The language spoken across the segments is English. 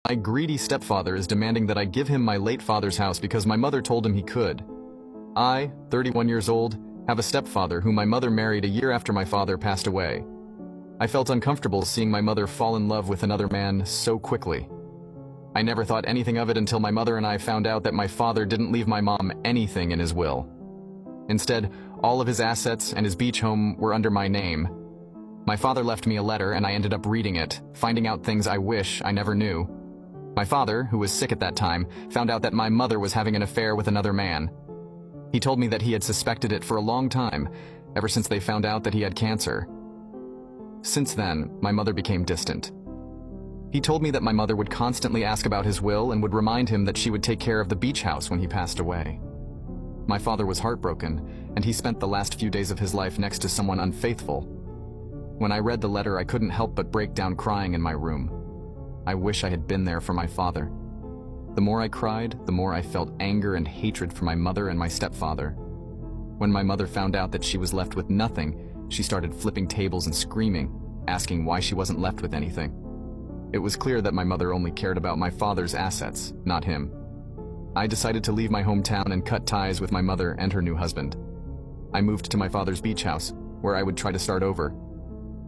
My greedy stepfather is demanding that I give him my late father's house because my mother told him he could. I, 31 years old, have a stepfather whom my mother married a year after my father passed away. I felt uncomfortable seeing my mother fall in love with another man so quickly. I never thought anything of it until my mother and I found out that my father didn't leave my mom anything in his will. Instead, all of his assets and his beach home were under my name. My father left me a letter and I ended up reading it, finding out things I wish I never knew. My father, who was sick at that time, found out that my mother was having an affair with another man. He told me that he had suspected it for a long time, ever since they found out that he had cancer. Since then, my mother became distant. He told me that my mother would constantly ask about his will and would remind him that she would take care of the beach house when he passed away. My father was heartbroken, and he spent the last few days of his life next to someone unfaithful. When I read the letter, I couldn't help but break down crying in my room. I wish I had been there for my father. The more I cried, the more I felt anger and hatred for my mother and my stepfather. When my mother found out that she was left with nothing, she started flipping tables and screaming, asking why she wasn't left with anything. It was clear that my mother only cared about my father's assets, not him. I decided to leave my hometown and cut ties with my mother and her new husband. I moved to my father's beach house, where I would try to start over.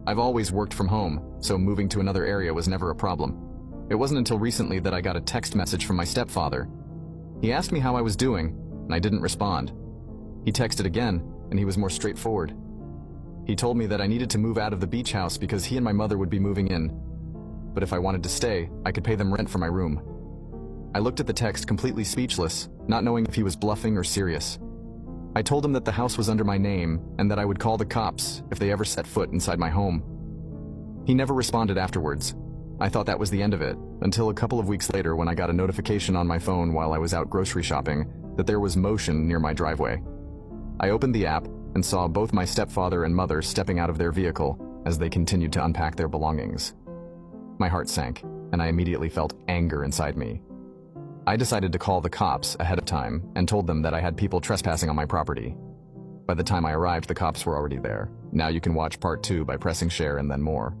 I've always worked from home, so moving to another area was never a problem. It wasn't until recently that I got a text message from my stepfather. He asked me how I was doing, and I didn't respond. He texted again, and he was more straightforward. He told me that I needed to move out of the beach house because he and my mother would be moving in. But if I wanted to stay, I could pay them rent for my room. I looked at the text completely speechless, not knowing if he was bluffing or serious. I told him that the house was under my name and that I would call the cops if they ever set foot inside my home. He never responded afterwards. I thought that was the end of it, until a couple of weeks later when I got a notification on my phone while I was out grocery shopping that there was motion near my driveway. I opened the app and saw both my stepfather and mother stepping out of their vehicle as they continued to unpack their belongings. My heart sank, and I immediately felt anger inside me. I decided to call the cops ahead of time and told them that I had people trespassing on my property. By the time I arrived, the cops were already there. Now you can watch part 2 by pressing share and then more.